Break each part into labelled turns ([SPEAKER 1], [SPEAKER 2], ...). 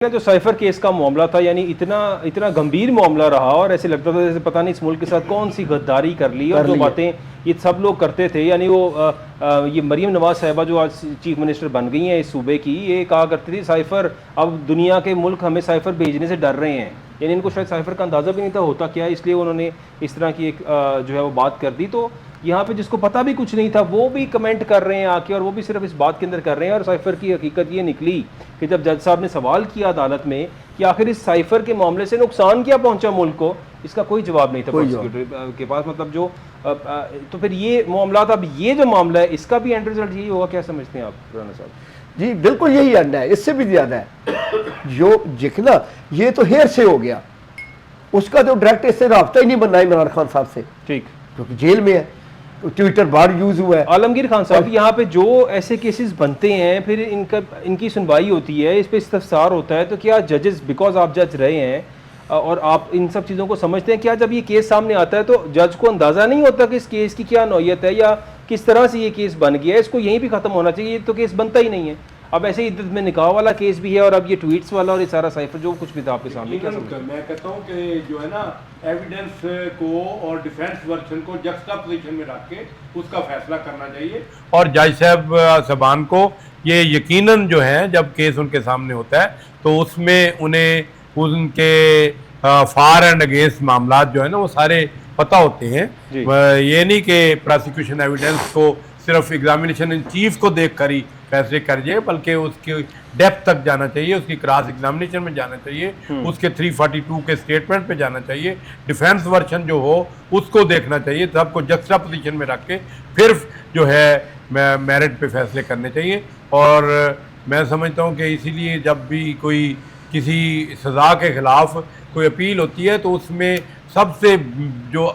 [SPEAKER 1] जो cipher case का मामला था, यानी इतना इतना गंभीर मामला रहा और ऐसे लगता था जैसे पता नहीं इस मुल्क के साथ कौन सी गद्दारी कर ली और जो बातें ये सब लोग करते थे। यानी वो ये मरीम नवाज साहिबा जो आज चीफ मिनिस्टर बन गई हैं इस सूबे की, ये कहा करती थी साइफर, अब दुनिया के मुल्क हमें साइफर भेजने से डर रहे हैं। यानी इनको शायद साइफर का अंदाज़ा भी नहीं था होता क्या है, इसलिए उन्होंने इस तरह की एक जो है वो बात कर दी। तो यहाँ पे जिसको पता भी कुछ नहीं था वो भी कमेंट कर रहे हैं आके, और वो भी सिर्फ इस बात के अंदर कर रहे हैं। और साइफर की हकीकत ये निकली कि जब जज साहब ने सवाल किया अदालत में कि आखिर इस साइफर के मामले से नुकसान क्या पहुंचा मुल्क को, इसका कोई जवाब नहीं था प्रोसिक्यूटर के पास। मतलब जो तो फिर ये मामला था, अब ये जो मामला है इसका भी एंड रिजल्ट यही होगा, क्या समझते हैं आप राना साहब?
[SPEAKER 2] जी बिल्कुल यही एंड है, इससे भी ज्यादा है। जो जितना ये तो हेयर से हो गया, उसका तो डायरेक्ट इससे रब्ता ही नहीं बनना इमरान खान साहब से, ठीक, क्योंकि जेल में है, तो ट्विटर बार यूज हुआ है।
[SPEAKER 1] आलमगीर खान साहब, यहाँ पे जो ऐसे केसेस बनते हैं फिर इनकी सुनवाई होती है, इस पे इस्तफसार होता है, तो क्या जजेस, बिकॉज आप जज रहे हैं और आप इन सब चीज़ों को समझते हैं, क्या जब ये केस सामने आता है तो जज को अंदाज़ा नहीं होता कि इस केस की क्या नौयत है या किस तरह से ये केस बन गया है, इसको यहीं भी ख़त्म होना चाहिए, ये तो केस बनता ही नहीं है। अब ऐसे इद्दत में निकाह वाला केस भी है और अब ये ट्वीट्स वाला और ये सारा साइफर जो कुछ भी था आपके सामने, क्या समझते हैं?
[SPEAKER 3] मैं कहता हूँ कि जो है ना, एविडेंस को और डिफेंस वर्जन को जक्सटापोजिशन में रख के उसका फैसला करना चाहिए। और जज साहब सबान को ये यकीनन जो है जब केस उनके सामने होता है तो उसमें उन्हें उनके फार एंड अगेंस्ट मामला जो है ना वो सारे पता होते हैं। ये नहीं कि प्रोसिक्यूशन एविडेंस को सिर्फ एग्जामिनेशन इन चीफ को देख कर ही फैसले कर जाए, बल्कि उसकी डेप्थ तक जाना चाहिए, उसकी क्रॉस एग्जामिनेशन में जाना चाहिए, उसके 342 के स्टेटमेंट पे जाना चाहिए, डिफेंस वर्जन जो हो उसको देखना चाहिए, सबको जक्स्टा पोजीशन में रख के फिर जो है मेरिट पे फैसले करने चाहिए। और मैं समझता हूँ कि इसीलिए जब भी कोई किसी सज़ा के ख़िलाफ़ कोई अपील होती है तो उसमें सबसे जो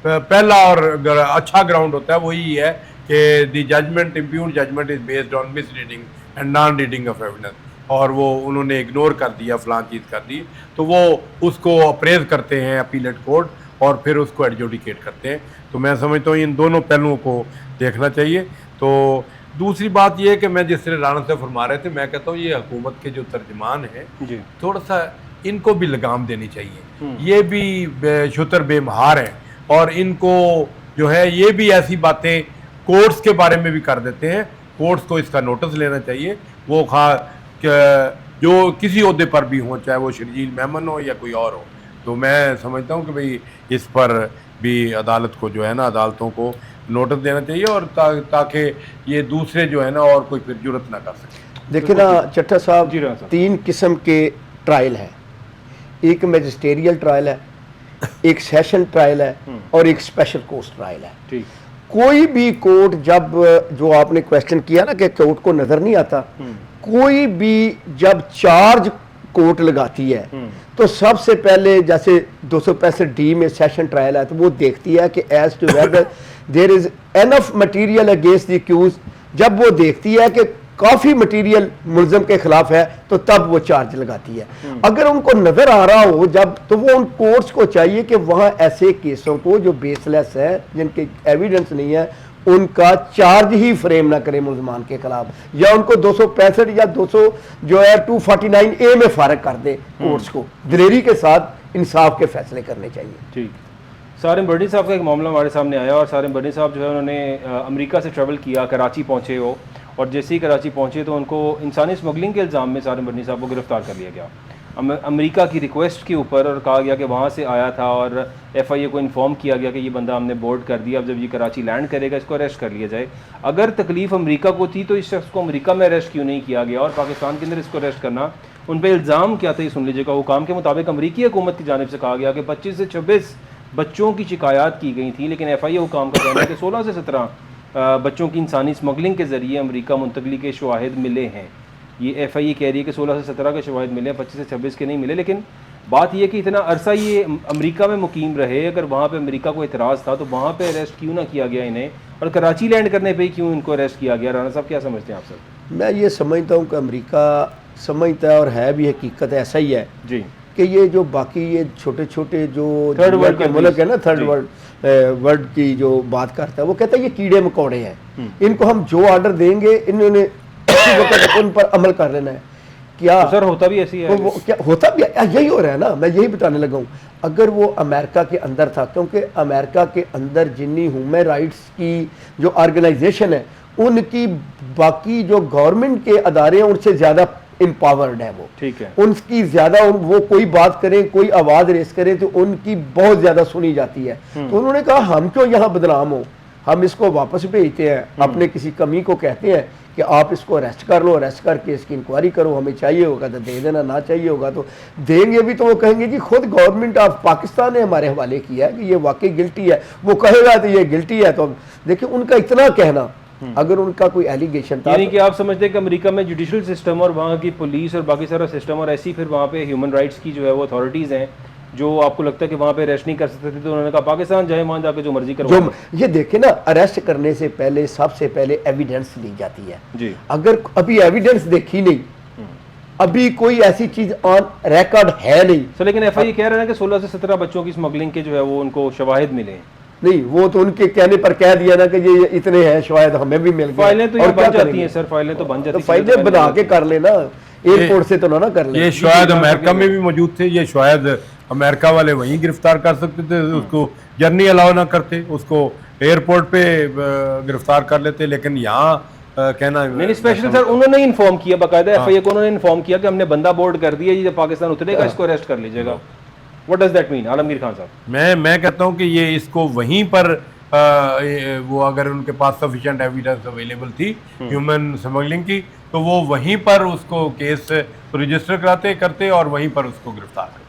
[SPEAKER 3] पहला और अच्छा ग्राउंड होता है वही है कि the judgment, impugned judgment is based on misreading and non reading of evidence, और वो उन्होंने इग्नोर कर दिया, फलां चीज़ कर दी, तो वो उसको अप्रेज करते हैं अपीलेट कोर्ट और फिर उसको एडजुडिकेट करते हैं। तो मैं समझता हूँ इन दोनों पहलुओं को देखना चाहिए। तो दूसरी बात ये है कि मैं जिस तरह राना से फरमा रहे थे, मैं कहता हूँ ये हुकूमत के जो तर्जमान हैं थोड़ा सा इनको भी लगाम देनी चाहिए। ये भी शुतर बेमहार हैं और इनको जो है ये भी ऐसी बातें कोर्ट्स के बारे में भी कर देते हैं। कोर्ट्स को इसका नोटिस लेना चाहिए, वो जो किसी ओहदे पर भी हो, चाहे वो शर्जील मेमन हो या कोई और हो। तो मैं समझता हूँ कि भाई इस पर भी अदालत को जो है ना, अदालतों को नोटिस देना चाहिए और ताकि ये दूसरे जो है ना और कोई फिर जुर्रत ना कर सके।
[SPEAKER 2] देखिए ना चट्टा साहब, 3 किस्म के ट्रायल हैं, एक मैजिस्टेरियल ट्रायल है, एक सेशन ट्रायल है और एक स्पेशल कोर्ट ट्रायल है। ठीक, कोई भी कोर्ट, जब जो आपने क्वेश्चन किया ना कि कोर्ट को नजर नहीं आता, कोई भी जब चार्ज कोर्ट लगाती है तो सबसे पहले जैसे 265D में सेशन ट्रायल है तो वो देखती है कि as to whether there is enough material against the accused. जब वो देखती है कि काफी मटेरियल मुलजम के खिलाफ है तो तब वो चार्ज लगाती है। अगर उनको नजर आ रहा हो जब, तो वो उन कोर्ट्स को चाहिए कि वहां ऐसे केसों को जो बेसलेस है, जिनके एविडेंस नहीं है, उनका चार्ज ही फ्रेम ना करें मुलजमान के खिलाफ, या उनको 265 या 200 जो है 249A में फारग कर दे। कोर्ट्स को दिलेरी के साथ इंसाफ के फैसले करने चाहिए।
[SPEAKER 1] ठीक, सारिम बर्नी साहब का एक मामला हमारे सामने आया और सारिम बर्नी साहब जो है उन्होंने अमेरिका से ट्रैवल किया, कराची पहुंचे हो, और जैसे ही कराची पहुंचे तो उनको इंसानी स्मगलिंग के इल्ज़ाम में सारिम बर्नी साहब को गिरफ्तार कर लिया गया अमेरिका की रिक्वेस्ट के ऊपर, और कहा गया कि वहाँ से आया था और FIA को इन्फॉर्म किया गया कि ये बंदा हमने बोर्ड कर दिया, अब जब ये कराची लैंड करेगा इसको अरेस्ट कर लिया जाए। अगर तकलीफ अमेरिका को थी तो इस शख्स को अमेरिका में अरेस्ट क्यों नहीं किया गया और पाकिस्तान के अंदर इसको अरेस्ट करना, उन पर इल्ज़ाम क्या था ये सुन लीजिएगा। हुकाम के मुताबिक अमरीकी हुकूमत की जानिब से कहा गया कि 25 से 26 बच्चों की शिकायत की गई थी, लेकिन FIA हुकाम का कहना है कि 16 से 17 बच्चों की इंसानी स्मगलिंग के ज़रिए अमेरिका मुंतकली के शवाहिद मिले हैं। ये FIA कह रही है कि 16 से 17 के शवाहिद मिले हैं, 25 से 26 के नहीं मिले। लेकिन बात यह कि इतना अरसा ये अमेरिका में मुकीम रहे, अगर वहाँ पे अमेरिका को एतराज़ था तो वहाँ पे अरेस्ट क्यों ना किया गया इन्हें, और कराची लैंड करने पे ही क्यों इनको अरेस्ट किया गया? राना साहब क्या समझते हैं आप सब?
[SPEAKER 2] मैं ये समझता हूँ कि अमेरिका समझता है और है भी, हकीकत ऐसा ही है
[SPEAKER 1] जी,
[SPEAKER 2] कि ये जो बाकी ये छोटे छोटे जो थर्ड वर्ल्ड के मुल्क है ना, थर्ड वर्ल्ड की जो बात करता है, वो कहता है ये कीड़े मकोड़े हैं, इनको हम जो ऑर्डर देंगे इन्होंने उन पर अमल कर लेना है। क्या
[SPEAKER 1] तो सर होता भी ऐसी है?
[SPEAKER 2] वो क्या होता भी यही हो रहा है ना, मैं यही बताने लगा हूँ। अगर वो अमेरिका के अंदर था, क्योंकि अमेरिका के अंदर जितनी ह्यूमन राइट्स की जो ऑर्गेनाइजेशन है उनकी बाकी जो गवर्नमेंट के अदारे हैं उनसे ज़्यादा एम्पावर्ड है वो,
[SPEAKER 1] ठीक है,
[SPEAKER 2] उनकी ज़्यादा वो कोई बात करें, कोई आवाज़ रेस करें तो उनकी बहुत ज़्यादा सुनी जाती है। तो उन्होंने कहा हम क्यों यहाँ बदनाम हो, हम इसको वापस भेजते हैं, अपने किसी कमी को कहते हैं कि आप इसको अरेस्ट कर लो, अरेस्ट करके इसकी इंक्वायरी करो, हमें चाहिए होगा तो दे देना, ना चाहिए होगा तो देंगे भी। तो वो कहेंगे जी खुद गवर्नमेंट ऑफ पाकिस्तान ने हमारे हवाले किया है कि ये वाकई गिल्टी है, वो कहेगा तो ये गिल्टी है। तो देखिए उनका इतना कहना, अगर उनका कोई एलिगेशन था,
[SPEAKER 1] यानी कि आप समझते हैं कि अमेरिका में जुडिशल सिस्टम और वहाँ की पुलिस और बाकी सारा सिस्टम और ऐसी फिर वहाँ पे ह्यूमन राइट्स की जो है वो अथॉरिटीज़ हैं जो आपको लगता है कि वहाँ पे अरेस्ट नहीं कर सकते थे, तो उन्होंने कहा पाकिस्तान जाए, वहाँ जाके जो मर्जी करो।
[SPEAKER 2] जो ये देखे ना, अरेस्ट करने से पहले सबसे पहले एविडेंस ली जाती है
[SPEAKER 1] जी,
[SPEAKER 2] अगर अभी एविडेंस देखी नहीं, अभी कोई ऐसी चीज ऑन रिकॉर्ड है नहीं।
[SPEAKER 1] सर लेकिन एफआईए कह रहे हैं कि 16 से 17 बच्चों की स्मगलिंग के जो है वो उनको शवाहिद मिले हैं।
[SPEAKER 2] नहीं, वो तो उनके कहने पर कह दिया ना कि ये इतने हैं, शायद हमें भी मिल गए।
[SPEAKER 1] फाइलें तो ये
[SPEAKER 2] और क्या
[SPEAKER 1] बन जाती
[SPEAKER 2] करेंगे?
[SPEAKER 1] हैं सर, फाइलें तो बन जाती
[SPEAKER 2] तो फाइलें बना के कर लेना, एयरपोर्ट से तो ना कर ले।
[SPEAKER 3] ये शायद अमेरिका में भी मौजूद थे, ये शायद अमेरिका वाले वहीं गिरफ्तार कर सकते थे, उसको जर्नी अलाउ ना करते, उसको एयरपोर्ट पे गिरफ्तार कर लेते, लेकिन यहाँ कहना
[SPEAKER 1] नहीं स्पेशल सर उन्होंने इन्फॉर्म किया, बाकायदा एफआईए को उन्होंने इन्फॉर्म किया कि हमने बंदा बोर्ड कर दिया जी, जब पाकिस्तान उतरेगा इसको अरेस्ट कर लीजिएगा। What does that mean Alamgir Khan साहब?
[SPEAKER 3] मैं कहता हूँ कि ये इसको वहीं पर वो अगर उनके पास सफिशिएंट एविडेंस अवेलेबल थी ह्यूमन स्मगलिंग की, तो वो वहीं पर उसको केस रजिस्टर कराते करते और वहीं पर उसको गिरफ्तार करते।